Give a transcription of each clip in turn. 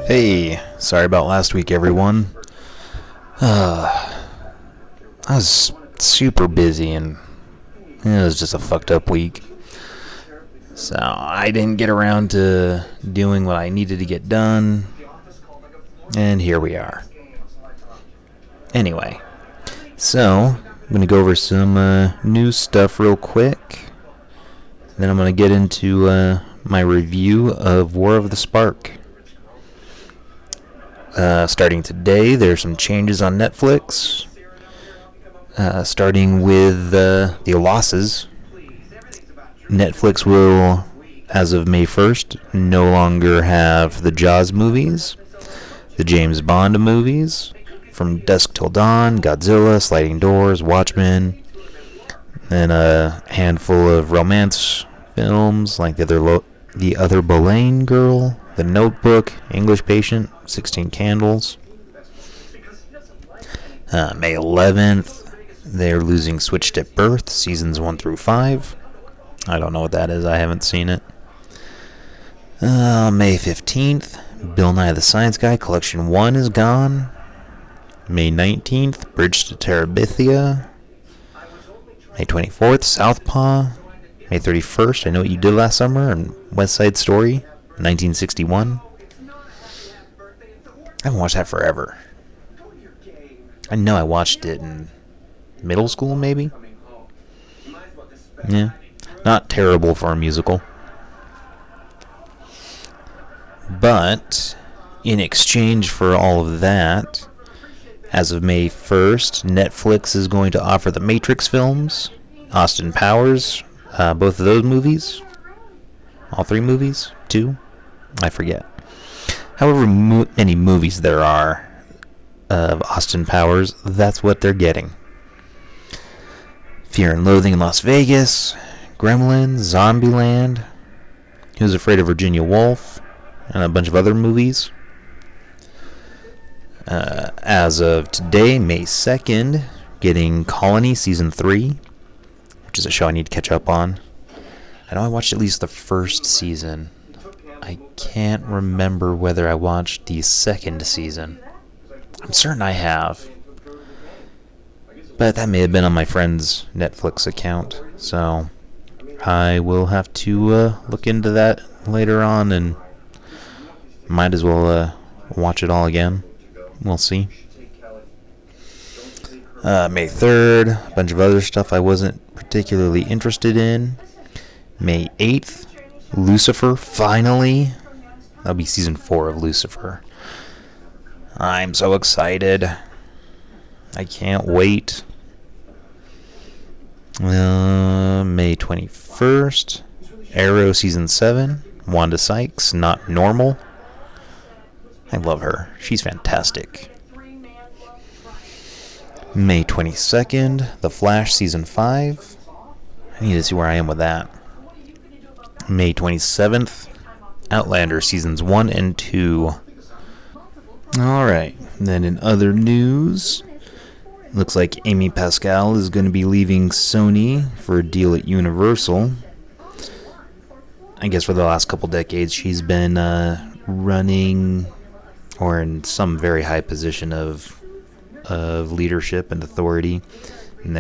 Hey, sorry about last week, everyone. I was super busy and it was just a fucked up week. So I didn't get around to doing what I needed to get done. And here we are. Anyway, so I'm going to go over some new stuff real quick. Then I'm going to get into my review of War of the Spark. Starting today, there's some changes on Netflix. Starting with the losses. Netflix will, as of May 1st, no longer have the Jaws movies, the James Bond movies, From Dusk Till Dawn, Godzilla, Sliding Doors, Watchmen, and a handful of romance films like The Other Boleyn Girl, The Notebook, English Patient, 16 Candles. May 11th, they're losing Switched at Birth, seasons 1 through 5. I don't know what that is, I haven't seen it. May 15th, Bill Nye the Science Guy, Collection 1 is gone. May 19th, Bridge to Terabithia. May 24th, Southpaw. May 31st, I Know What You Did Last Summer, and West Side Story, 1961. I haven't watched that forever. I know I watched it in middle school, maybe? Yeah. Not terrible for a musical. But, in exchange for all of that, as of May 1st, Netflix is going to offer the Matrix films, Austin Powers, both of those movies. All 3 movies? 2? I forget. However many movies there are of Austin Powers, that's what they're getting. Fear and Loathing in Las Vegas, Gremlins, Zombieland, Who's Afraid of Virginia Woolf, and a bunch of other movies. As of today, May 2nd, getting Colony Season 3, which is a show I need to catch up on. I know I watched at least the first season. I can't remember whether I watched the second season. I'm certain I have. But that may have been on my friend's Netflix account. So I will have to look into that later on and might as well watch it all again. We'll see. May 3rd, a bunch of other stuff I wasn't particularly interested in. May 8th, Lucifer, finally. That'll be season 4 of Lucifer. I'm so excited. I can't wait. May 21st, Arrow season 7, Wanda Sykes, Not Normal. I love her. She's fantastic. May 22nd, The Flash season 5. I need to see where I am with that. May 27th, Outlander seasons 1 and 2. Alright, then in other news, looks like Amy Pascal is going to be leaving Sony for a deal at Universal. I guess for the last couple decades she's been running or in some very high position of leadership and authority in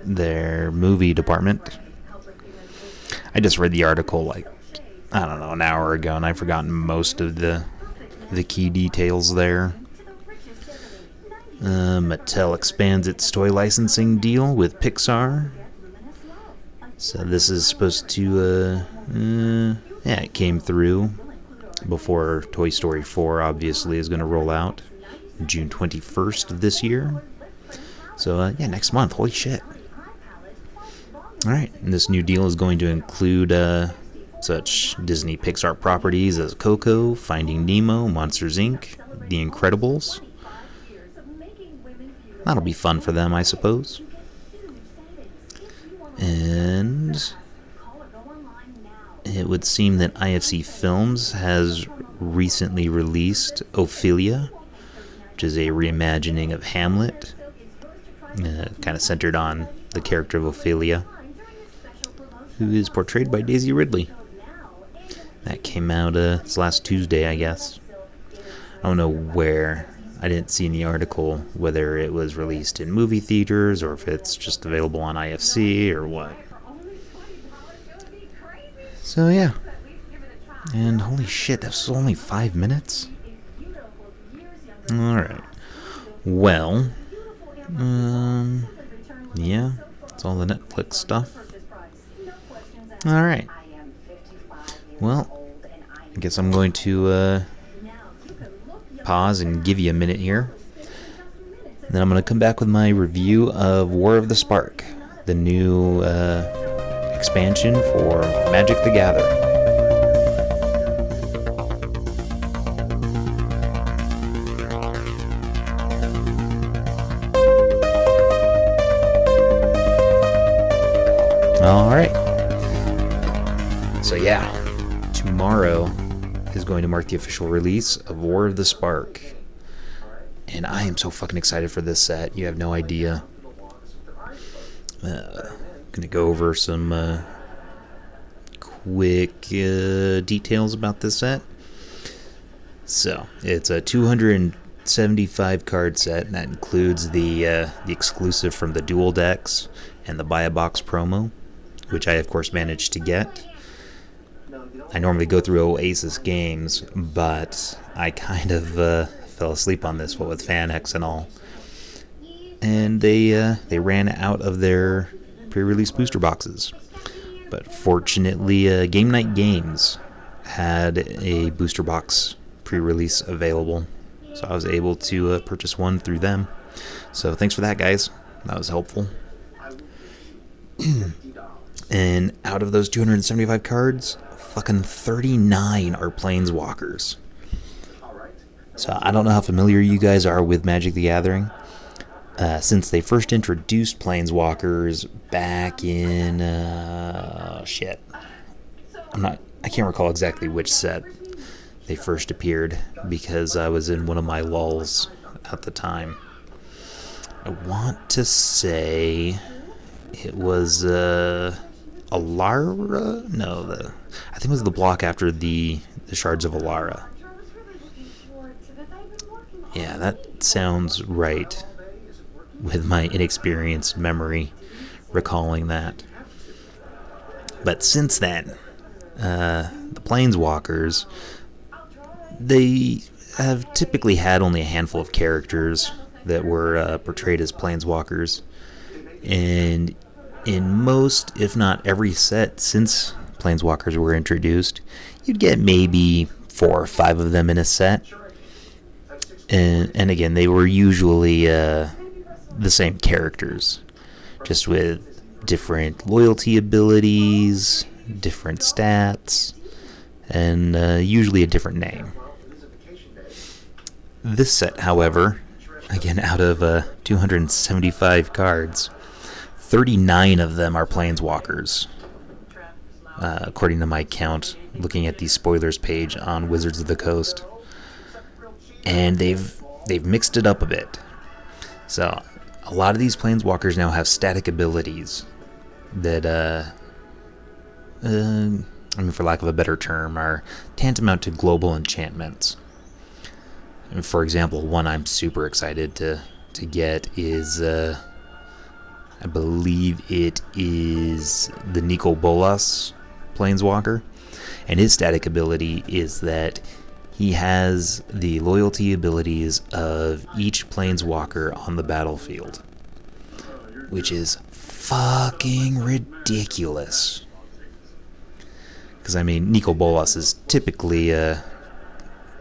their movie department. I just read the article an hour ago, and I've forgotten most of the key details there. Mattel expands its toy licensing deal with Pixar. So this is supposed to, it came through before Toy Story 4 obviously is going to roll out June 21st of this year. So, next month. Holy shit. Alright, and this new deal is going to include such Disney Pixar properties as Coco, Finding Nemo, Monsters Inc., The Incredibles. That'll be fun for them, I suppose. And it would seem that IFC Films has recently released Ophelia, which is a reimagining of Hamlet, kind of centered on the character of Ophelia, who is portrayed by Daisy Ridley. That came out this last Tuesday, I guess. I don't know where. I didn't see in the article whether it was released in movie theaters or if it's just available on IFC or what. So yeah. And holy shit, that was only 5 minutes? Alright. Well, yeah, that's all the Netflix stuff. Alright. Well, I guess I'm going to pause and give you a minute here. Then I'm going to come back with my review of War of the Spark, the new expansion for Magic the Gathering. Alright. So yeah, tomorrow is going to mark the official release of War of the Spark. And I am so fucking excited for this set. You have no idea. Gonna go over some quick details about this set. So, it's a 275 card set, and that includes the exclusive from the dual decks and the buy a box promo, which I of course managed to get. I normally go through Oasis games, but I kind of fell asleep on this, what with FanX and all. And they ran out of their pre-release booster boxes. But fortunately, Game Night Games had a booster box pre-release available, so I was able to purchase one through them. So thanks for that, guys. That was helpful. And out of those 275 cards, fucking 39 are Planeswalkers. So I don't know how familiar you guys are with Magic the Gathering. Since they first introduced Planeswalkers back in I can't recall exactly which set they first appeared because I was in one of my lulls at the time. I want to say it was Alara? No, I think it was the block after the Shards of Alara. Yeah, that sounds right with my inexperienced memory recalling that. But since then, the Planeswalkers, they have typically had only a handful of characters that were portrayed as Planeswalkers. And in most, if not every set since Planeswalkers were introduced, you'd get maybe 4 or 5 of them in a set. And again, they were usually the same characters, just with different loyalty abilities, different stats, and usually a different name. This set, however, again, out of 275 cards, 39 of them are Planeswalkers, according to my count, looking at the spoilers page on Wizards of the Coast. And they've mixed it up a bit. So, a lot of these Planeswalkers now have static abilities that, for lack of a better term, are tantamount to global enchantments. And for example, one I'm super excited to get is, I believe it is the Nicol Bolas Planeswalker. And his static ability is that he has the loyalty abilities of each Planeswalker on the battlefield, which is fucking ridiculous. Because, Nicol Bolas is typically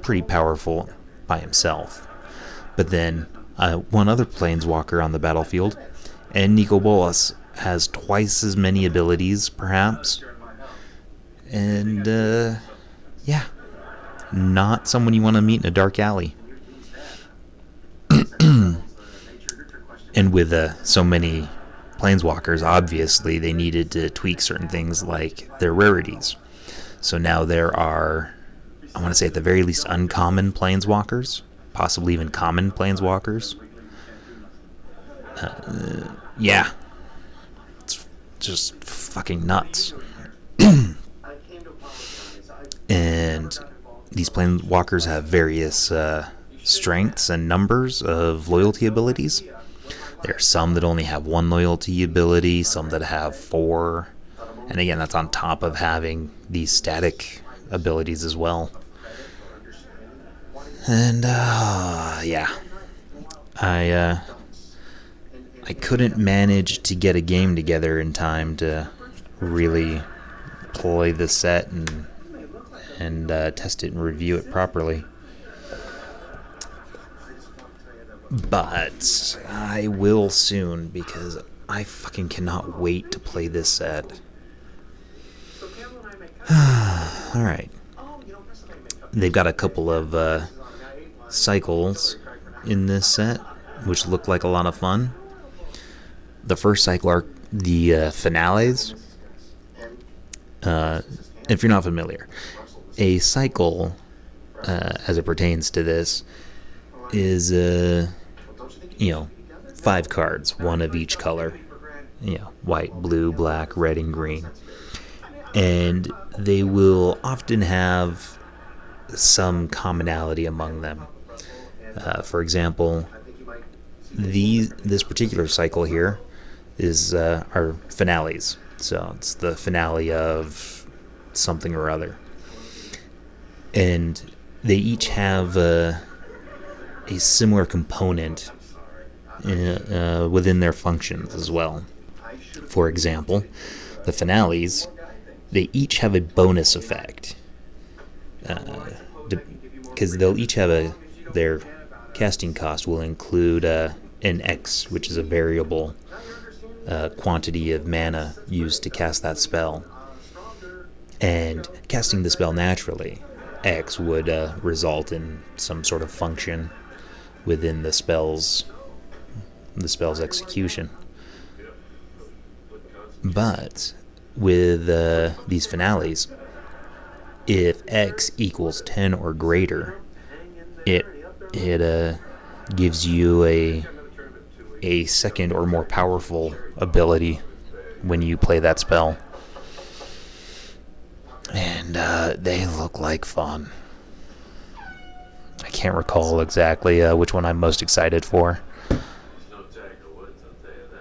pretty powerful by himself. But then, one other Planeswalker on the battlefield, and Nicol Bolas has twice as many abilities, perhaps. And, yeah. Not someone you want to meet in a dark alley. And with so many Planeswalkers, obviously, they needed to tweak certain things like their rarities. So now there are, I want to say at the very least, uncommon Planeswalkers, possibly even common Planeswalkers. Yeah. It's just fucking nuts. And these planeswalkers have various strengths and numbers of loyalty abilities. There are some that only have one loyalty ability, some that have 4. And again, that's on top of having these static abilities as well. And yeah, I couldn't manage to get a game together in time to really play the set and test it and review it properly. But I will soon, because I fucking cannot wait to play this set. Alright. They've got a couple of cycles in this set, which look like a lot of fun. The first cycle are the finales. If you're not familiar, a cycle, as it pertains to this, is 5 cards, one of each color. White, blue, black, red, and green. And they will often have some commonality among them. For example, this particular cycle here is our finales. So it's the finale of something or other. And they each have a similar component within their functions as well. For example, the finales, they each have a bonus effect. Because they'll each have their casting cost will include an X, which is a variable quantity of mana used to cast that spell. And casting the spell naturally, X would result in some sort of function within the spell's execution. But with these finales, if X equals 10 or greater, it gives you a second or more powerful ability when you play that spell. And they look like fun. I can't recall exactly which one I'm most excited for.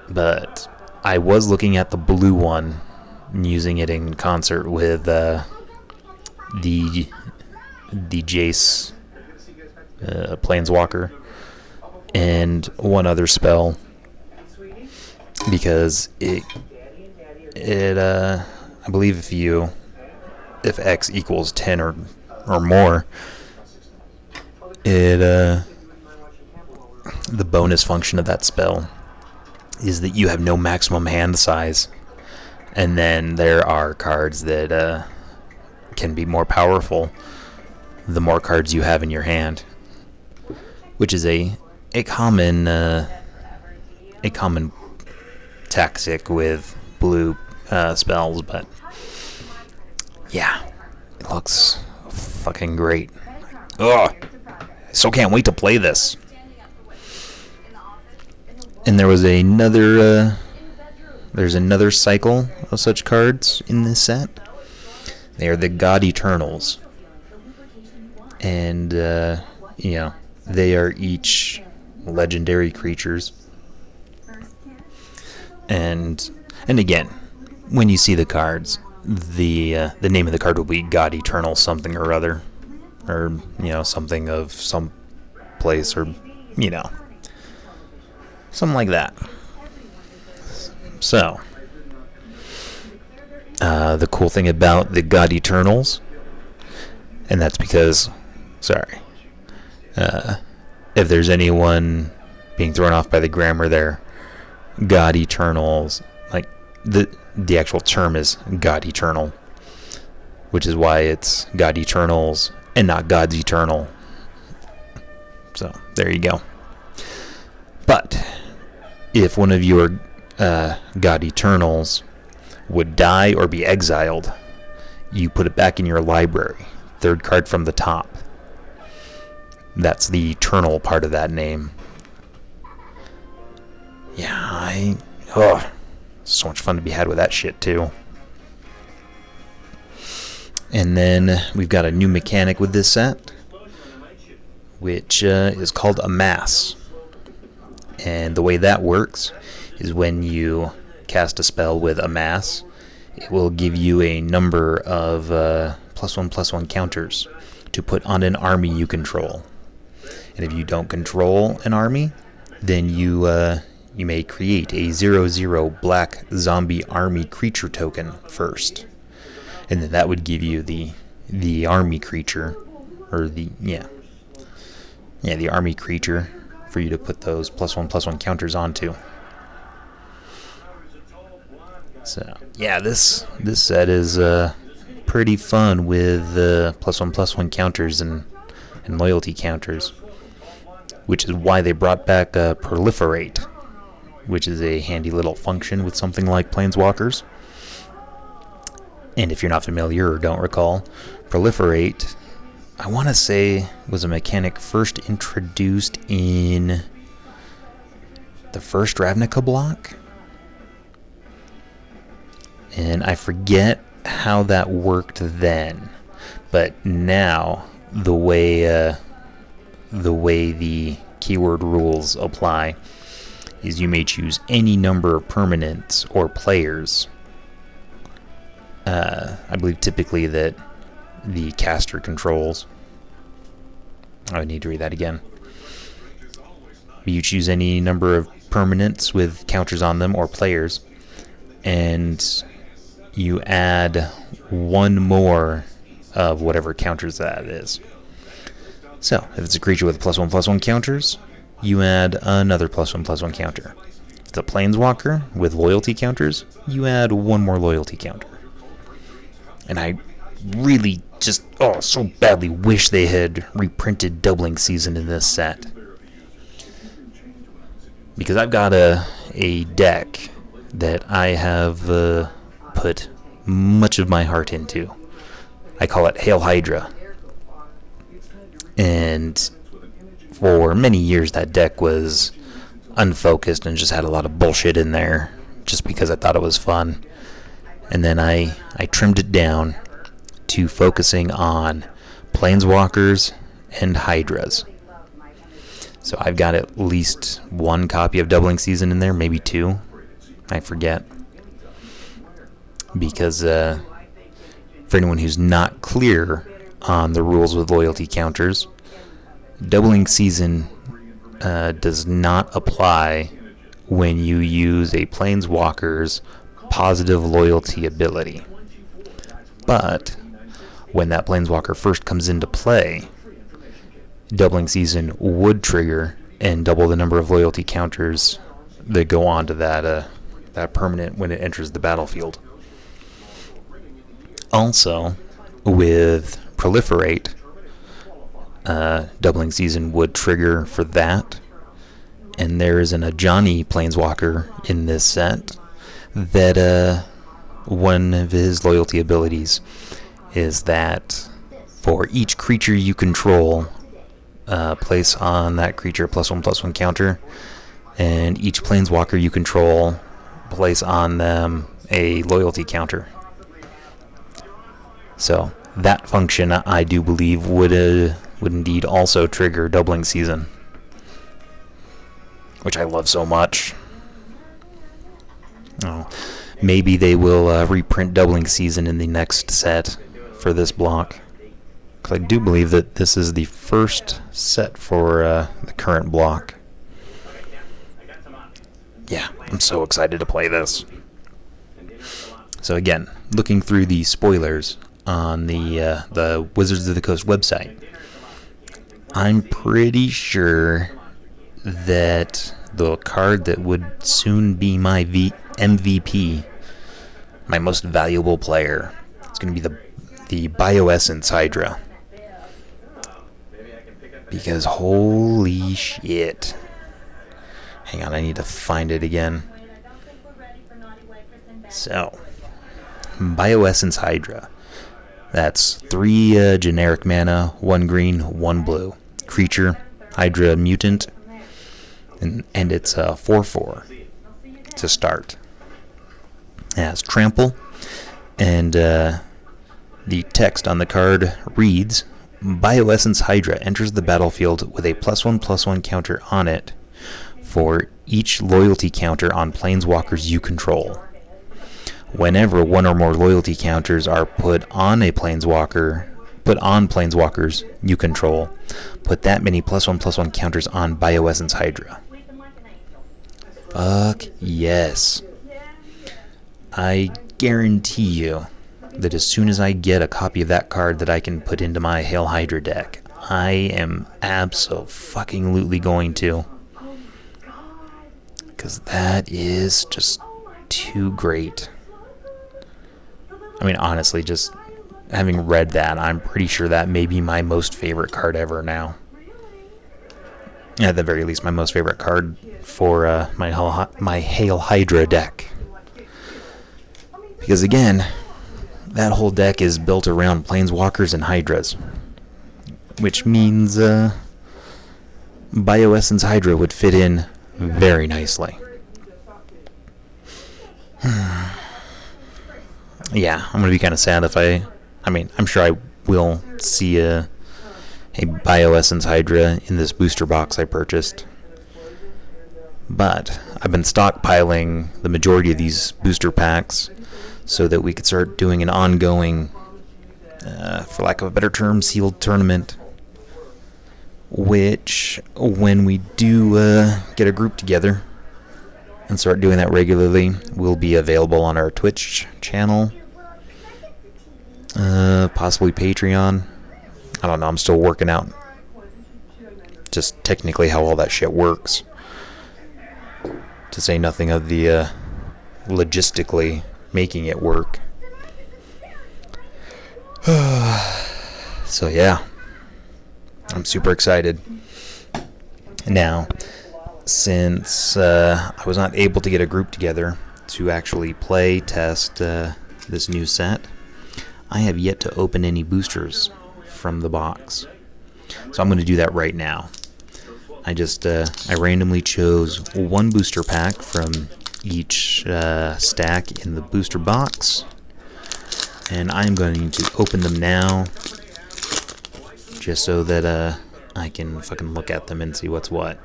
But I was looking at the blue one and using it in concert with the Jace Planeswalker and one other spell, because it I believe if X equals 10 or more, the bonus function of that spell is that you have no maximum hand size, and then there are cards that can be more powerful the more cards you have in your hand, which is a common tactic with blue spells. But yeah, it looks fucking great. Ugh, I still can't wait to play this. And there's another cycle of such cards in this set. They are the God Eternals. And, they are each legendary creatures. And again, when you see the cards, the name of the card will be God Eternal something or other. Or, something of some place, or, something like that. So, the cool thing about the God Eternals, and that's because, if there's anyone being thrown off by the grammar there, God Eternals, like the actual term is God Eternal, which is why it's God Eternals and not God's Eternal. So there you go. But if one of your God Eternals would die or be exiled, you put it back in your library, 3rd card from the top. That's the eternal part of that name. Yeah, so much fun to be had with that shit too. And then we've got a new mechanic with this set, which is called a mass. And the way that works is when you cast a spell with a mass, it will give you a number of +1/+1 counters to put on an army you control. And if you don't control an army, then you may create a 0/0 black zombie army creature token first. And then that would give you the army creature, or the army creature for you to put those +1/+1 counters onto. So yeah, this set is pretty fun with +1/+1 counters and loyalty counters, which is why they brought back Proliferate, which is a handy little function with something like Planeswalkers. And if you're not familiar or don't recall, Proliferate, I want to say, was a mechanic first introduced in the first Ravnica block. And I forget how that worked then, but now the way the keyword rules apply is you may choose any number of permanents or players. I believe typically that the caster controls. I would need to read that again. You choose any number of permanents with counters on them or players, and you add one more of whatever counters that is. So, if it's a creature with +1/+1 counters, you add another +1/+1 counter. If it's a planeswalker with loyalty counters, you add one more loyalty counter. And I really just, so badly wish they had reprinted Doubling Season in this set. Because I've got a deck that I have put much of my heart into. I call it Hail Hydra. And for many years that deck was unfocused and just had a lot of bullshit in there just because I thought it was fun. And then I trimmed it down to focusing on Planeswalkers and Hydras. So I've got at least one copy of Doubling Season in there, maybe two. I forget. Because for anyone who's not clear on the rules with loyalty counters, Doubling Season does not apply when you use a Planeswalker's positive loyalty ability. But when that Planeswalker first comes into play, Doubling Season would trigger and double the number of loyalty counters that go on to that permanent when it enters the battlefield. Also, with Proliferate, Doubling Season would trigger for that. And there is an Ajani Planeswalker in this set that one of his loyalty abilities is that for each creature you control, place on that creature +1/+1 counter, and each Planeswalker you control, place on them a loyalty counter. So that function, I do believe, would indeed also trigger Doubling Season, which I love so much. Maybe they will reprint Doubling Season in the next set for this block, because I do believe that this is the first set for the current block. Yeah, I'm so excited to play this. So again, looking through the spoilers on the Wizards of the Coast website, I'm pretty sure that the card that would soon be my MVP, my most valuable player, is going to be the Bioessence Hydra. Because holy shit. Hang on, I need to find it again. So, Bioessence Hydra. That's 3 generic mana, 1 green, 1 blue. Creature, Hydra mutant, and it's 4/4 to start. It has trample, and The text on the card reads, Bioessence Hydra enters the battlefield with a +1/+1 counter on it for each loyalty counter on planeswalkers you control. Whenever one or more loyalty counters are put on planeswalkers you control, put that many +1/+1 counters on Bioessence Hydra. Fuck yes. I guarantee you that as soon as I get a copy of that card that I can put into my Hail Hydra deck, I am abso-fucking-lutely going to. Because that is just too great. I mean, honestly, just having read that, I'm pretty sure that may be my most favorite card ever now. At the very least, my most favorite card for my Hail Hydra deck. Because again, that whole deck is built around Planeswalkers and Hydras. Which means Bioessence Hydra would fit in very nicely. Yeah, I'm going to be kind of sad if I'm sure I will see a Bioessence Hydra in this booster box I purchased. But I've been stockpiling the majority of these booster packs so that we could start doing an ongoing, for lack of a better term, sealed tournament. Which, when we do get a group together and start doing that regularly, will be available on our Twitch channel. Possibly Patreon. I don't know, I'm still working out just technically how all that shit works. To say nothing of the logistically making it work. So yeah, I'm super excited. Now, since I was not able to get a group together to actually play test this new set, I have yet to open any boosters from the box. So I'm going to do that right now. I randomly chose one booster pack from each stack in the booster box, and I'm going to open them now just so that I can fucking look at them and see what's what.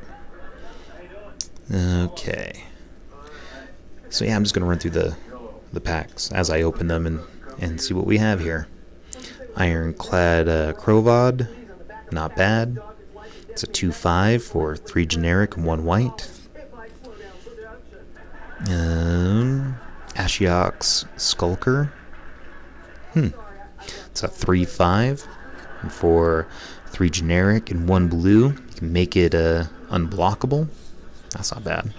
Okay. So yeah, I'm just going to run through the packs as I open them and see what we have here. Ironclad Crovod, not bad. It's a 2/5 for 3 generic and 1 white. Ashiok's Skulker. It's a 3/5 for 3 generic and 1 blue. You can make it unblockable. That's not bad.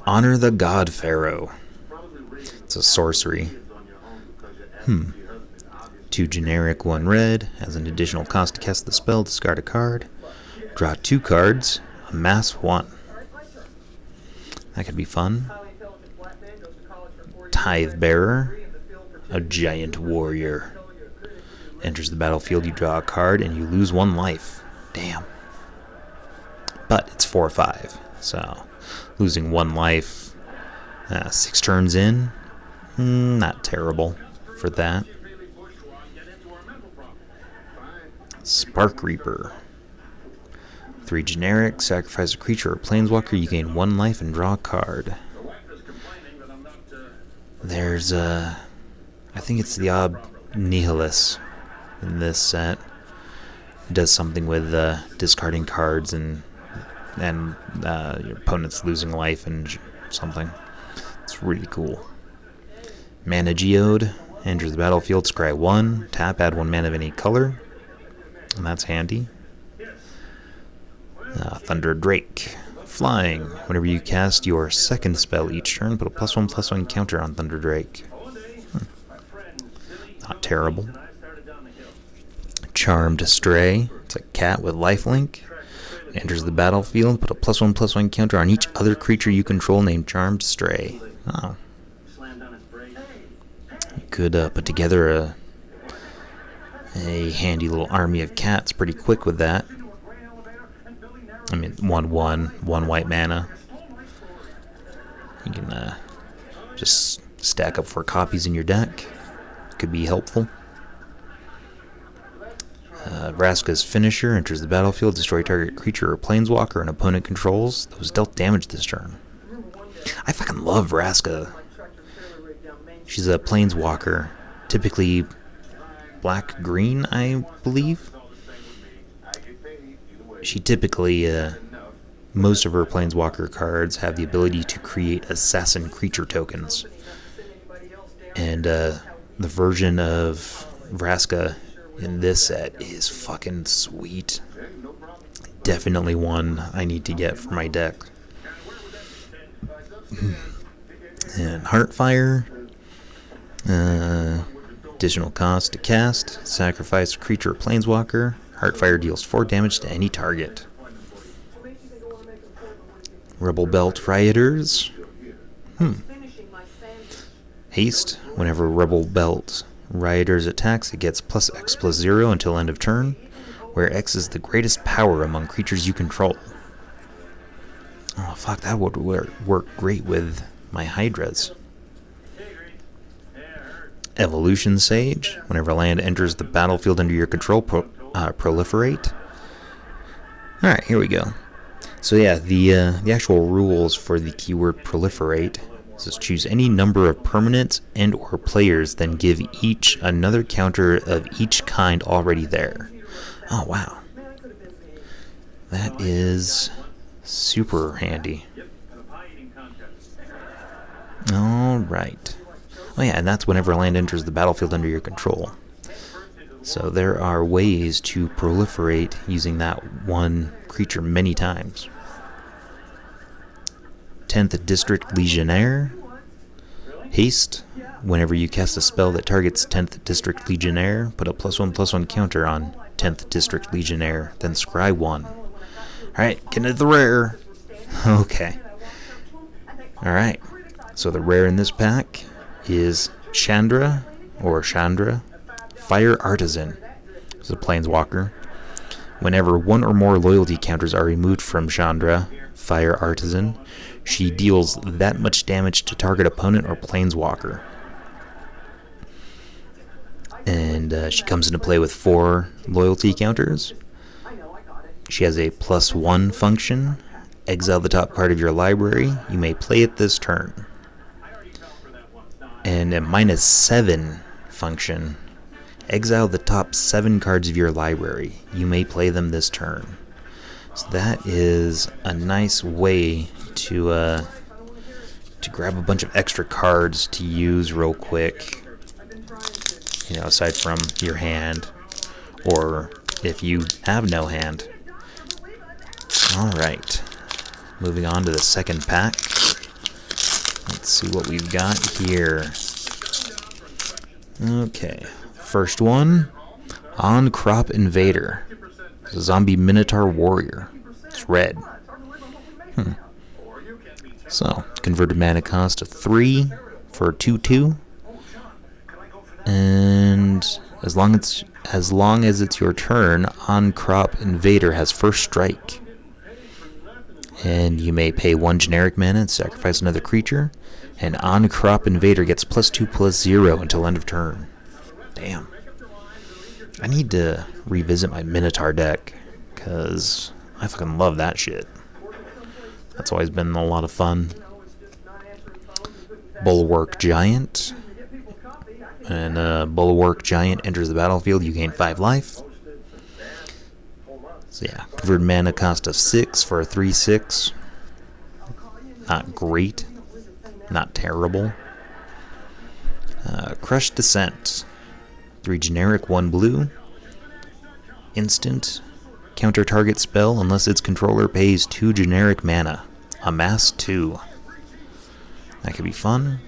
Honor the God Pharaoh. It's a sorcery. 2 generic, 1 red. Has an additional cost to cast the spell. Discard a card. Draw 2 cards. Amass 1. That could be fun. Tithe Bearer. A giant warrior. Enters the battlefield, you draw a card, and you lose 1 life. Damn. But it's 4/5. So, losing 1 life 6 turns in. Not terrible for that. Spark Reaper. 3 generic, sacrifice a creature or planeswalker, you gain 1 life and draw a card. There's I think it's the Ob Nihilus in this set. It does something with discarding cards and your opponent's losing life and something. It's really cool. Mana Geode. Enters the battlefield, scry 1, tap, add 1 mana of any color. And that's handy. Thunder Drake. Flying. Whenever you cast your second spell each turn, put a +1/+1 counter on Thunder Drake. Not terrible. Charmed Stray. It's a cat with lifelink. It enters the battlefield, put a +1/+1 counter on each other creature you control named Charmed Stray. Oh. You could put together a handy little army of cats pretty quick with that. I mean, 1/1, 1 white mana. You can just Stack up 4 copies in your deck. Could be helpful. Vraska's finisher enters the battlefield. Destroy target creature or planeswalker an opponent controls that was dealt damage this turn. I fucking love Vraska. She's a planeswalker. Typically black-green, I believe. She typically, most of her planeswalker cards have the ability to create assassin creature tokens. And the version of Vraska in this set is fucking sweet. Definitely one I need to get for my deck. And Heartfire. Additional cost to cast. Sacrifice a creature or planeswalker. Heartfire deals 4 damage to any target. Rebel Belt Rioters. Haste. Whenever Rebel Belt Rioters attacks, it gets plus X plus 0 until end of turn, where X is the greatest power among creatures you control. Oh, fuck, that would work great with my Hydras. Evolution Sage. Whenever land enters the battlefield under your control, proliferate. Alright, here we go. So yeah, the actual rules for the keyword proliferate says choose any number of permanents and or players, then give each another counter of each kind already there. Oh wow. That is super handy. Alright. Oh yeah, and that's whenever land enters the battlefield under your control. So there are ways to proliferate using that one creature many times. 10th District Legionnaire. Haste. Whenever you cast a spell that targets 10th District Legionnaire, put a +1/+1 counter on 10th District Legionnaire, then scry 1. Alright, get into the rare. Okay. Alright. So the rare in this pack is Chandra, Fire Artisan. It's a planeswalker. Whenever one or more loyalty counters are removed from Chandra, Fire Artisan, she deals that much damage to target opponent or planeswalker. And she comes into play with 4 loyalty counters. She has a +1 function. Exile the top card of your library. You may play it this turn. And a -7 function. Exile the top 7 cards of your library. You may play them this turn. So that is a nice way to grab a bunch of extra cards to use real quick. You know, aside from your hand, or if you have no hand. Alright. Moving on to the second pack. Let's see what we've got here. Okay. First one, On-Crop Invader. It's a zombie Minotaur Warrior. It's red. So, converted mana cost of 3 for a 2/2. And as long as it's your turn, On-Crop Invader has first strike. And you may pay 1 generic mana and sacrifice another creature. And On-Crop Invader gets +2/+0 until end of turn. Damn. I need to revisit my Minotaur deck, because I fucking love that shit. That's always been a lot of fun. Bulwark Giant. And Bulwark Giant enters the battlefield, you gain 5 life. So yeah, converted mana cost of 6 for a 3/6. Not great. Not terrible. Crushed Descent. 3 generic, 1 blue. Instant. Counter target spell unless its controller pays 2 generic mana. Amass 2. That could be fun.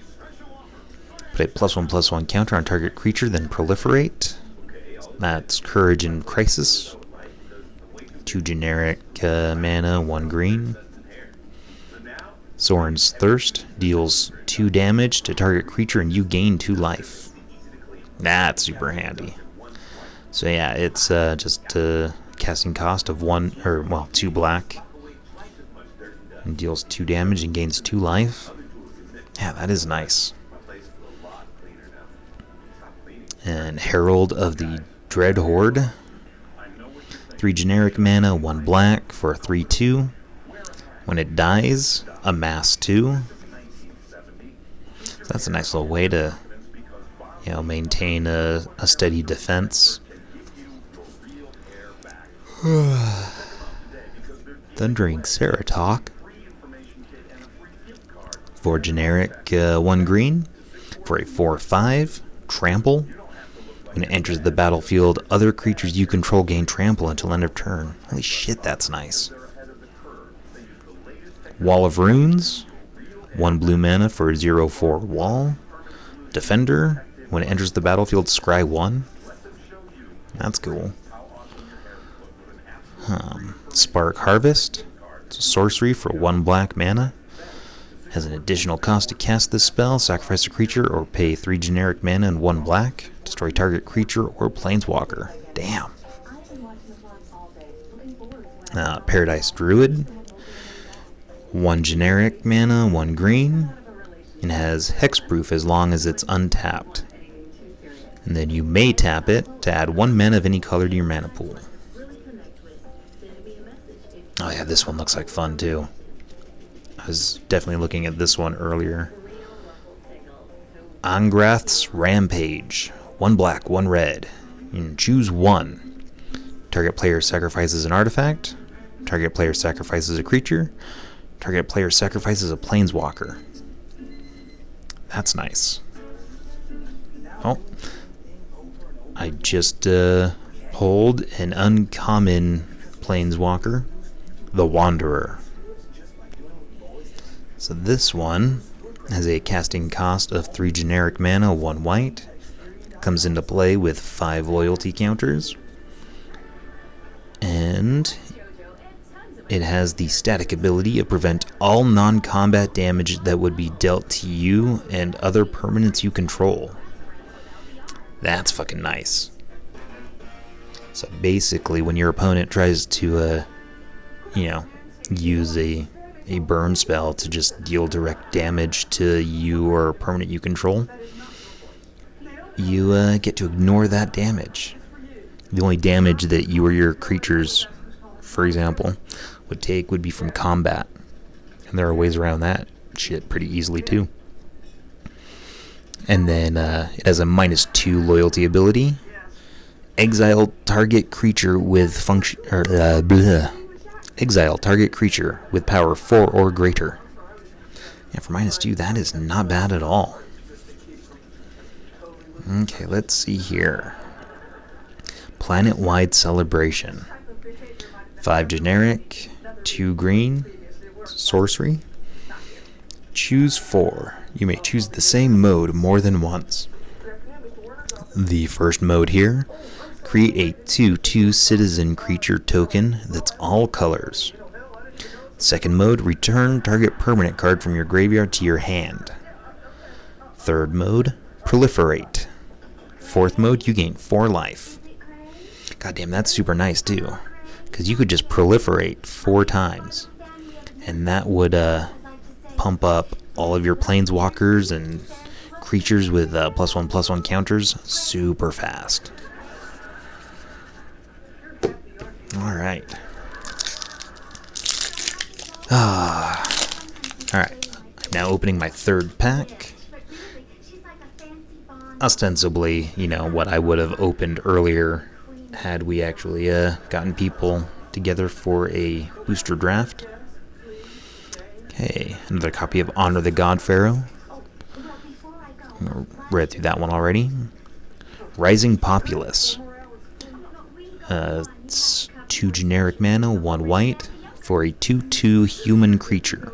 Put a +1/+1 counter on target creature, then proliferate. That's Courage in Crisis. 2 generic mana, 1 green. Sorin's Thirst deals 2 damage to target creature and you gain 2 life. That's super handy. So yeah, it's just a casting cost of 2 black. And deals 2 damage and gains 2 life. Yeah, that is nice. And Herald of the Dread Horde. 3 generic mana, 1 black for a 3/2. When it dies, amass 2. So that's a nice little way to, maintain a steady defense. Thundering Ceratalk. 4 generic, 1 green for a 4/5. Trample. When it enters the battlefield, other creatures you control gain trample until end of turn. Holy shit, that's nice. Wall of Runes. 1 blue mana for a 0/4 wall. Defender. When it enters the battlefield, scry 1. That's cool. Spark Harvest. It's a sorcery for 1 black mana. Has an additional cost to cast this spell. Sacrifice a creature or pay 3 generic mana and 1 black. Destroy target creature or planeswalker. Damn. Paradise Druid. 1 generic mana, 1 green. And has hexproof as long as it's untapped. And then you may tap it to add 1 mana of any color to your mana pool. Oh yeah, this one looks like fun too. I was definitely looking at this one earlier. Angrath's Rampage. 1 black, 1 red. You can choose 1. Target player sacrifices an artifact. Target player sacrifices a creature. Target player sacrifices a planeswalker. That's nice. Oh. I just pulled an uncommon planeswalker. The Wanderer. So this one has a casting cost of 3 generic mana, 1 white. Comes into play with 5 loyalty counters. And it has the static ability to prevent all non-combat damage that would be dealt to you and other permanents you control. That's fucking nice. So basically, when your opponent tries to, use a burn spell to just deal direct damage to you or a permanent you control, you get to ignore that damage. The only damage that you or your creatures, for example, would take would be from combat. And there are ways around that shit pretty easily too. And then it has a -2 loyalty ability. Exile target creature with function Exile target creature with power 4 or greater. Yeah, for -2, that is not bad at all. Okay, let's see here. Planet-wide celebration. 5 generic, 2 green, sorcery. Choose 4. You may choose the same mode more than once. The first mode here, create a 2/2 citizen creature token that's all colors. Second mode, return target permanent card from your graveyard to your hand. Third mode, proliferate. Fourth mode, you gain 4 life. Goddamn, that's super nice too, because you could just proliferate 4 times, and that would pump up all of your planeswalkers and creatures with +1/+1 counters super fast. Alright. Alright. I'm now opening my 3rd pack. Ostensibly, what I would have opened earlier had we actually gotten people together for a booster draft. Okay, another copy of Honor the God Pharaoh. Read through that one already. Rising Populace. It's 2 generic mana, 1 white, for a 2/2 human creature.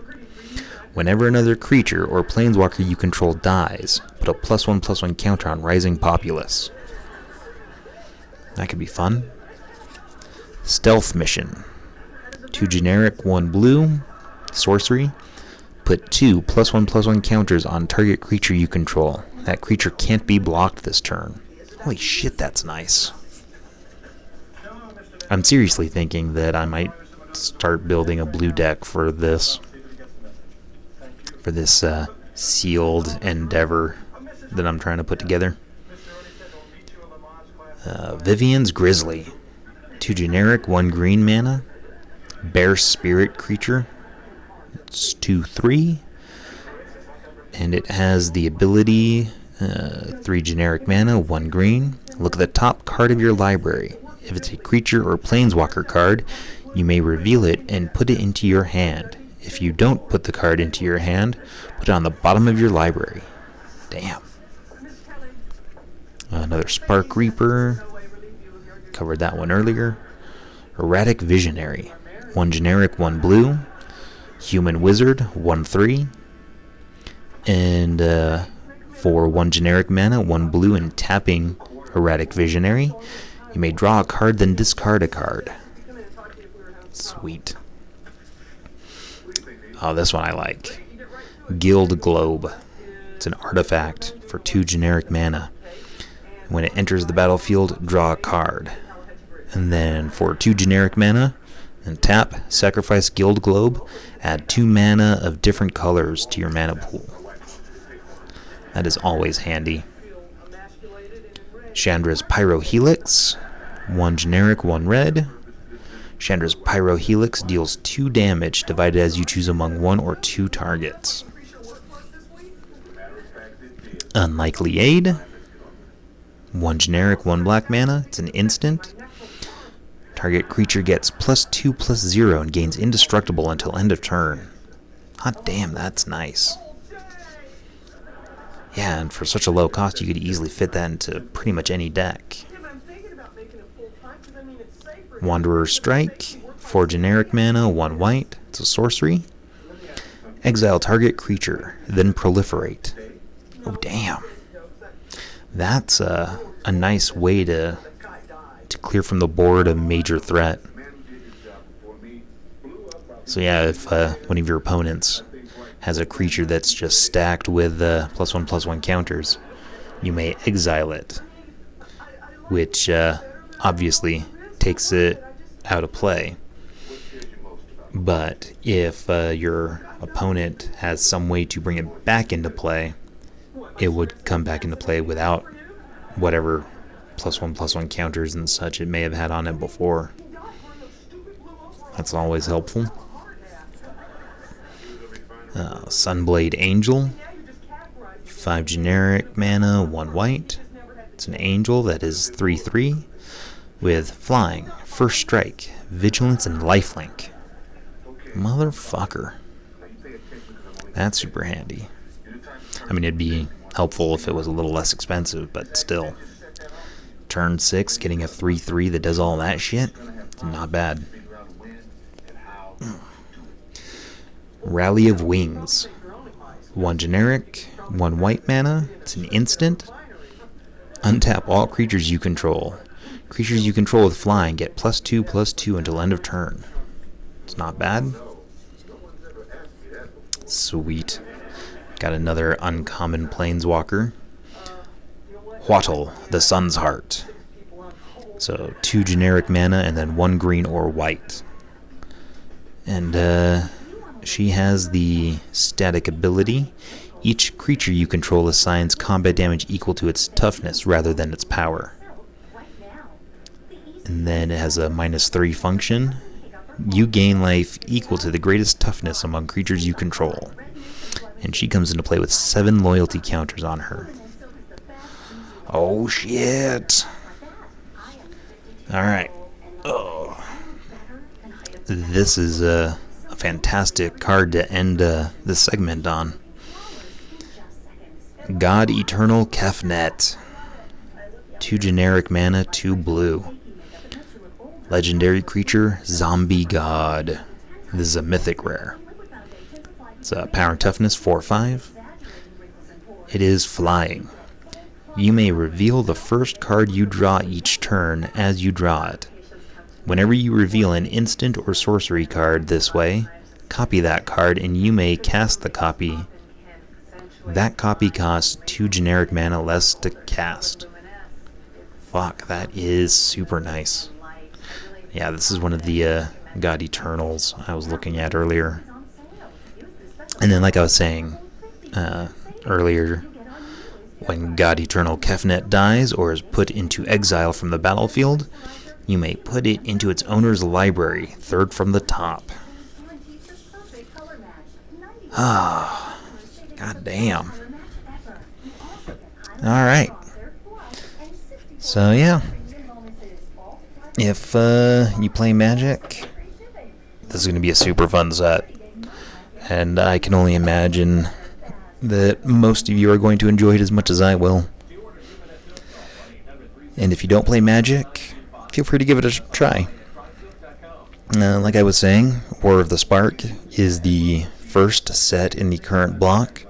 Whenever another creature or planeswalker you control dies, put a +1/+1 counter on Rising Populace. That could be fun. Stealth Mission. 2 generic, 1 blue, sorcery. Put 2 +1/+1 counters on target creature you control. That creature can't be blocked this turn. Holy shit, that's nice. I'm seriously thinking that I might start building a blue deck for this. For this sealed endeavor that I'm trying to put together. Vivian's Grizzly. 2 generic, 1 green mana. Bear Spirit creature. It's 2/3. And it has the ability, 3 generic mana, 1 green. Look at the top card of your library. If it's a creature or planeswalker card, you may reveal it and put it into your hand. If you don't put the card into your hand, put it on the bottom of your library. Damn. Another Spark Reaper. Covered that one earlier. Erratic Visionary. 1 generic, 1 blue. Human Wizard, 1/3. And for 1 generic mana, 1 blue, and tapping Erratic Visionary, you may draw a card, then discard a card. Sweet. Oh, this one I like. Guild Globe. It's an artifact for 2 generic mana. When it enters the battlefield, draw a card. And then for 2 generic mana, and tap, sacrifice Guild Globe, add 2 mana of different colors to your mana pool. That is always handy. Chandra's Pyrohelix. 1 generic, 1 red. Chandra's Pyrohelix deals 2 damage, divided as you choose among 1 or 2 targets. Unlikely Aid. 1 generic, 1 black mana. It's an instant. Target creature gets +2/+0 and gains indestructible until end of turn. Hot damn, that's nice. Yeah, and for such a low cost, you could easily fit that into pretty much any deck. Wanderer's Strike, 4 generic mana, 1 white. It's a sorcery. Exile target creature, then proliferate. Oh, damn. That's a nice way to clear from the board a major threat. So yeah, if one of your opponents has a creature that's just stacked with +1/+1 counters, you may exile it, which obviously takes it out of play. But if your opponent has some way to bring it back into play, it would come back into play without whatever +1/+1 counters and such it may have had on it before. That's always helpful. Sunblade Angel. 5 generic mana, 1 white. It's an angel that is 3/3 with flying, first strike, vigilance, and lifelink. Motherfucker. That's super handy. I mean, it'd be helpful if it was a little less expensive, but still. Turn 6, getting a 3/3 that does all that shit, not bad. Rally of Wings. 1 generic, 1 white mana. It's an instant. Untap all creatures you control. Creatures you control with flying get +2/+2 until end of turn. It's not bad. Sweet. Got another uncommon planeswalker. Huatl, the Sun's Heart. So 2 generic mana and then 1 green or white. And she has the static ability. Each creature you control assigns combat damage equal to its toughness rather than its power. And then it has a -3 function. You gain life equal to the greatest toughness among creatures you control. And she comes into play with 7 loyalty counters on her. Oh shit. Alright. Oh. This is a fantastic card to end this segment on. God Eternal Kefnet. 2 generic mana, 2 blue. Legendary creature, Zombie God. This is a mythic rare. It's power and toughness 4/5. It is flying. You may reveal the first card you draw each turn as you draw it. Whenever you reveal an instant or sorcery card this way, copy that card and you may cast the copy. That copy costs 2 generic mana less to cast. Fuck, that is super nice. Yeah, this is one of the God Eternals I was looking at earlier. And then, like I was saying earlier, When God Eternal Kefnet dies or is put into exile from the battlefield, you may put it into its owner's library, third from the top. Ah, god damn. Alright. So yeah. If you play Magic, this is going to be a super fun set. And I can only imagine that most of you are going to enjoy it as much as I will. And if you don't play Magic, feel free to give it a try. Like I was saying, War of the Spark is the first set in the current block,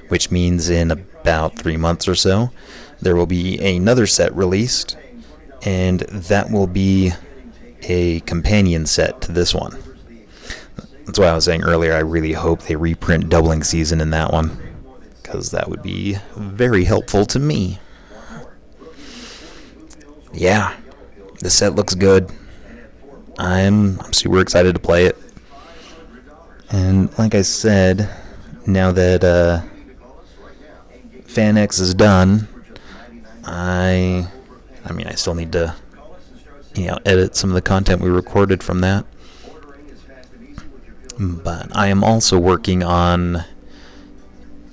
which means in about 3 months or so, there will be another set released, and that will be a companion set to this one. That's why I was saying earlier, I really hope they reprint Doubling Season in that one, because that would be very helpful to me. Yeah, the set looks good. I'm super excited to play it. And like I said, now that FanX is done, I still need to, edit some of the content we recorded from that. But I am also working on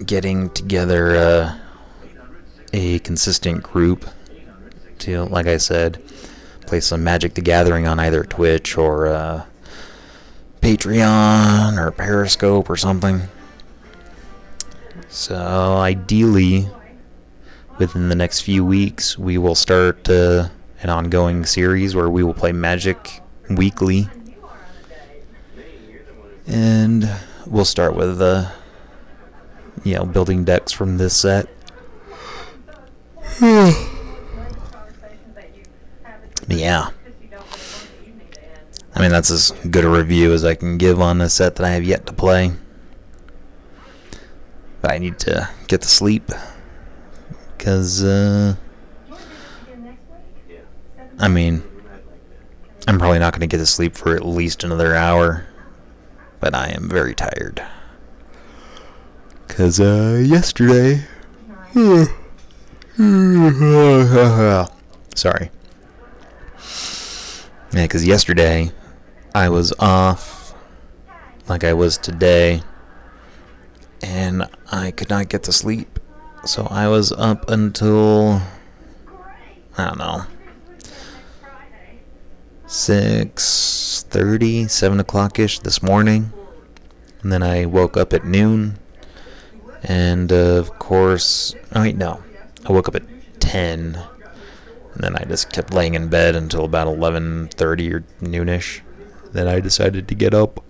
getting together a consistent group to, like I said, play some Magic the Gathering on either Twitch or Patreon or Periscope or something. So ideally, within the next few weeks, we will start an ongoing series where we will play Magic weekly. And we'll start with building decks from this set. Yeah. That's as good a review as I can give on a set that I have yet to play. But I need to get to sleep, because I'm probably not going to get to sleep for at least another hour. But I am very tired. Because yesterday... Sorry. Yeah, because yesterday I was off like I was today. And I could not get to sleep. So I was up until... 6:30, 7 o'clock-ish this morning. And then I woke up at noon. And of course... I woke up at 10. And then I just kept laying in bed until about 11:30 or noonish. Then I decided to get up.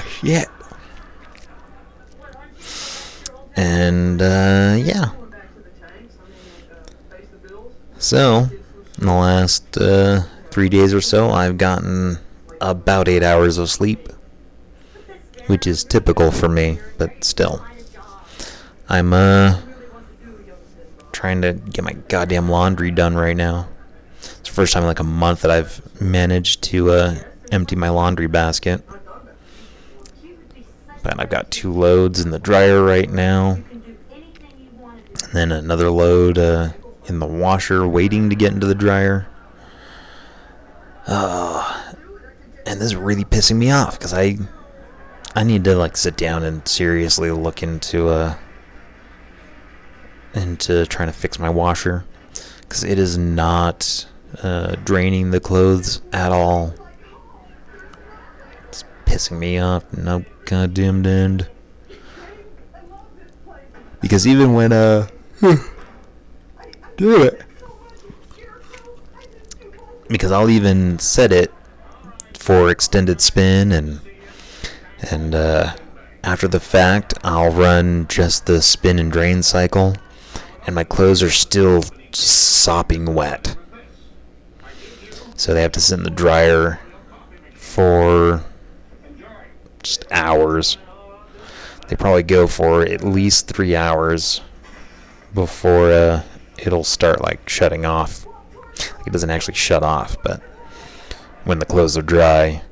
Shit. And, yeah. So, in the last 3 days or so, I've gotten about 8 hours of sleep, which is typical for me, but still. I'm trying to get my goddamn laundry done right now. It's the first time in like a month that I've managed to empty my laundry basket. But I've got 2 loads in the dryer right now, and then another load in the washer waiting to get into the dryer. And this is really pissing me off, because I need to sit down and seriously look into trying to fix my washer, because it is not draining the clothes at all. It's pissing me off. No goddamn end. Because even when do it. Because I'll even set it for extended spin, and after the fact, I'll run just the spin and drain cycle, and my clothes are still sopping wet. So they have to sit in the dryer for just hours. They probably go for at least 3 hours before it'll start shutting off. It doesn't actually shut off, but when the clothes are dry,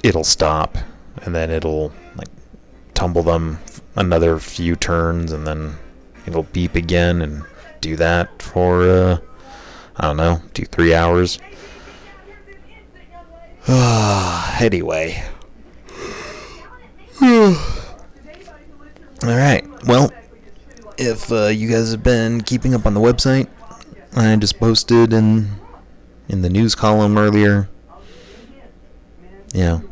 it'll stop, and then it'll tumble them another few turns, and then it'll beep again, and do that for, I don't know, 2-3 hours. Anyway. Alright, well, if you guys have been keeping up on the website, I just posted in the news column earlier,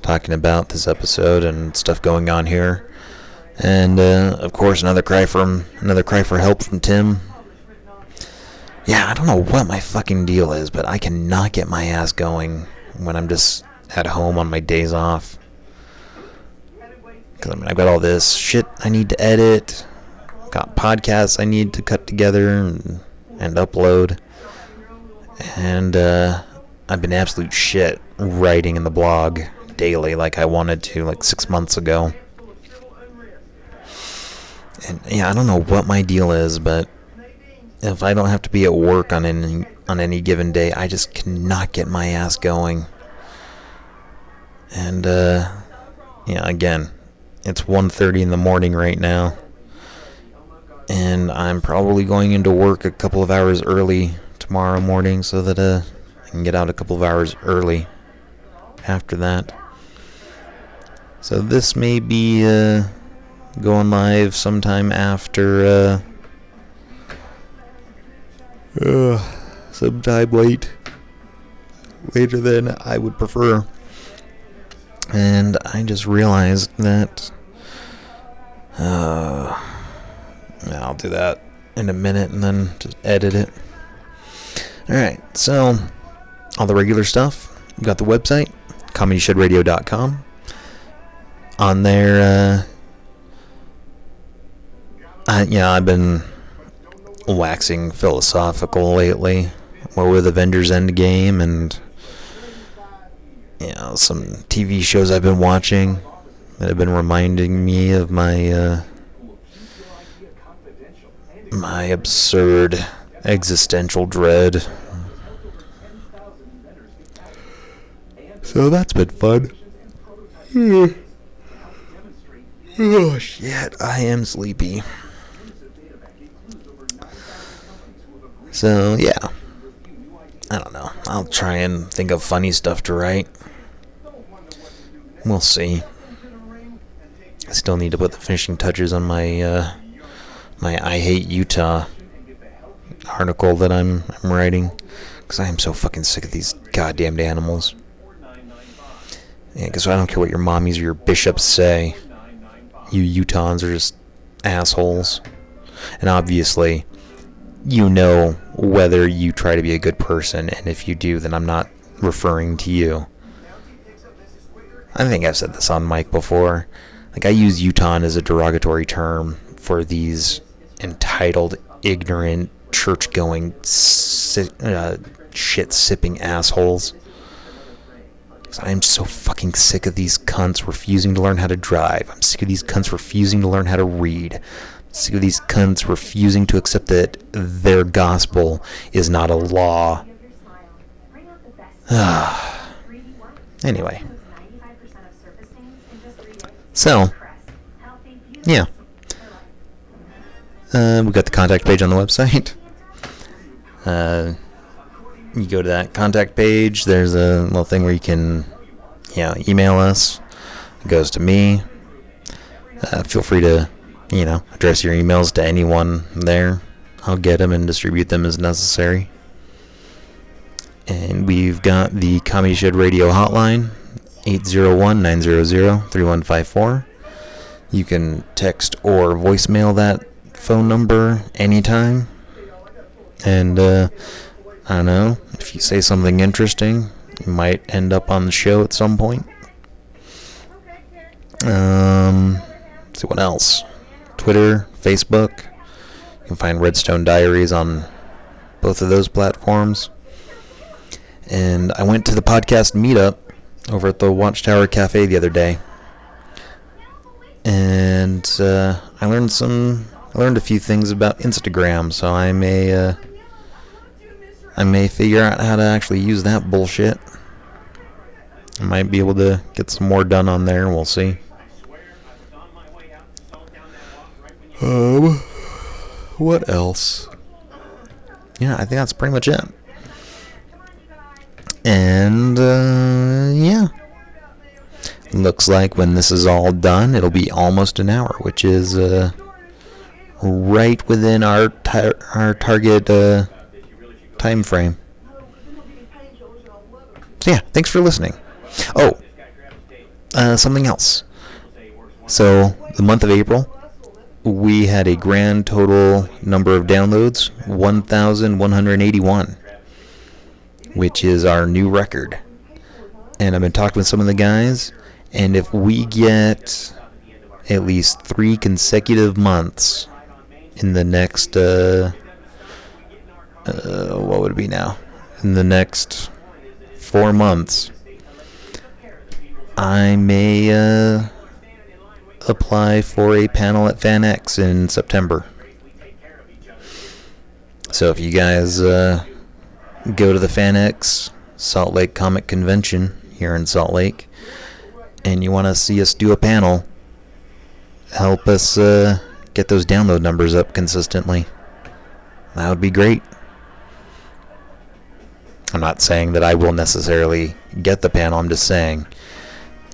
talking about this episode and stuff going on here. And, of course, another cry for help from Tim. Yeah, I don't know what my fucking deal is, but I cannot get my ass going when I'm just at home on my days off. Because, I've got all this shit I need to edit, got podcasts I need to cut together and upload, and I've been absolute shit writing in the blog daily like I wanted to, like 6 months ago. And I don't know what my deal is, but if I don't have to be at work on any given day, I just cannot get my ass going. And again, it's 1:30 in the morning right now, and I'm probably going into work a couple of hours early tomorrow morning so that I can get out a couple of hours early after that. So this may be going live sometime after sometime later than I would prefer. And I just realized that I'll do that in a minute and then just edit it. Alright, so all the regular stuff. We've got the website, comedyshedradio.com. On there, I've been waxing philosophical lately. More with Avengers Endgame and some TV shows I've been watching that have been reminding me of my my absurd existential dread. So that's been fun. Oh shit, I am sleepy. So yeah, I don't know. I'll try and think of funny stuff to write. We'll see. I still need to put the finishing touches on my my I Hate Utah article that I'm writing, because I am so fucking sick of these goddamned animals. Yeah, because I don't care what your mommies or your bishops say. You Utahns are just assholes. And obviously, whether you try to be a good person, and if you do, then I'm not referring to you. I think I've said this on mic before. Like, I use Utahn as a derogatory term for these entitled, ignorant, church-going, shit-sipping assholes. I'm so fucking sick of these cunts refusing to learn how to drive. I'm sick of these cunts refusing to learn how to read. I'm sick of these cunts refusing to accept that their gospel is not a law. Anyway. So, yeah. We got the contact page on the website. You go to that contact page, there's a little thing where you can, email us. It goes to me. Feel free to, address your emails to anyone there. I'll get them and distribute them as necessary. And we've got the Comedy Shed Radio hotline, 801-900-3154. You can text or voicemail that phone number anytime. And, I don't know, if you say something interesting, you might end up on the show at some point. Let's see what else. Twitter, Facebook. You can find Redstone Diaries on both of those platforms. And I went to the podcast meetup over at the Watchtower Cafe the other day. And I learned a few things about Instagram, so I may figure out how to actually use that bullshit. I might be able to get some more done on there. We'll see. Um, what else? Yeah, I think that's pretty much it. And, yeah. Looks like when this is all done, it'll be almost an hour, which is, right within our target, time frame. So yeah, thanks for listening. Oh, something else. So, the month of April, we had a grand total number of downloads, 1,181, which is our new record. And I've been talking with some of the guys, and if we get at least 3 consecutive months in the next, what would it be now? In the next 4 months, I may, apply for a panel at FanX in September. So if you guys go to the FanX Salt Lake Comic Convention here in Salt Lake and you want to see us do a panel, help us get those download numbers up consistently. That would be great. I'm not saying that I will necessarily get the panel. I'm just saying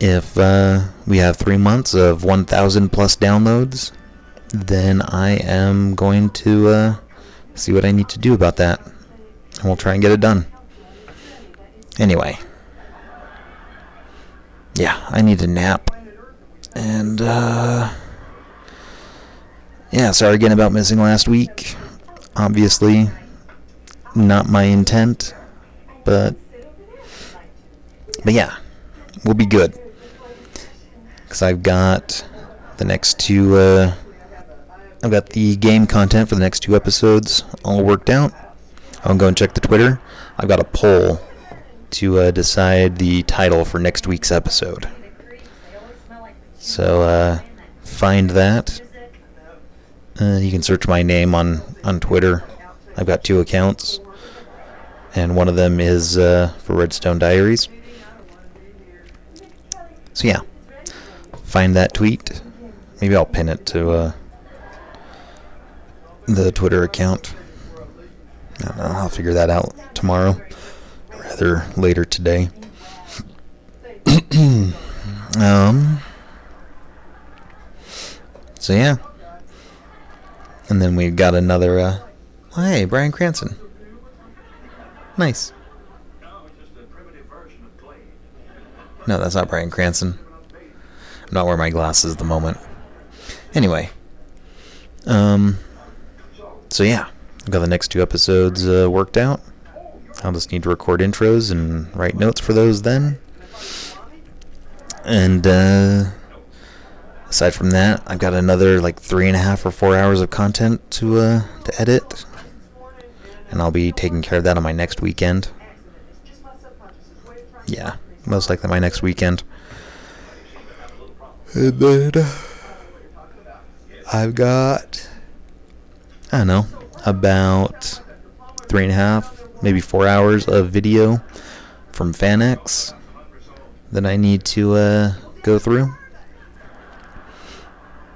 if we have 3 months of 1,000 plus downloads, then I am going to see what I need to do about that. And we'll try and get it done. Anyway. Yeah, I need a nap. And, yeah, sorry again about missing last week. Obviously, not my intent. But yeah, we'll be good. Because I've got the next 2, I've got the game content for the next 2 episodes all worked out. I'll go and check the Twitter. I've got a poll to decide the title for next week's episode. So find that. You can search my name on Twitter. I've got 2 accounts. And one of them is for Redstone Diaries. So yeah. Find that tweet. Maybe I'll pin it to the Twitter account. I don't know, I'll figure that out tomorrow. Rather later today. So yeah. And then we've got another hey, Bryan Cranston. Nice. No, that's not Bryan Cranston. I'm not wearing my glasses at the moment. Anyway. So yeah. I've got the next 2 episodes worked out. I'll just need to record intros and write notes for those then. And aside from that, I've got another like 3.5 or 4 hours of content to edit. And I'll be taking care of that on my next weekend. Yeah, most likely my next weekend. And then I've got, I don't know, about 3.5, maybe 4 hours of video from FanX that I need to go through.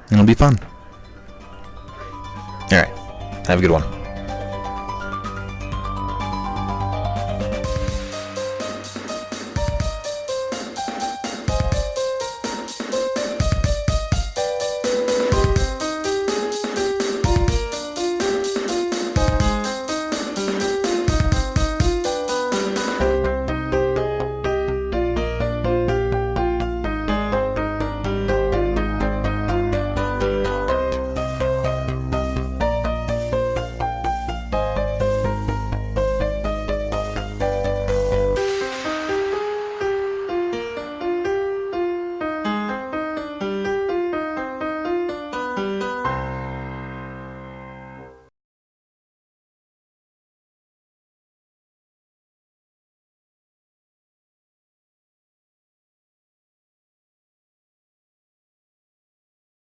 And it'll be fun. Alright, have a good one.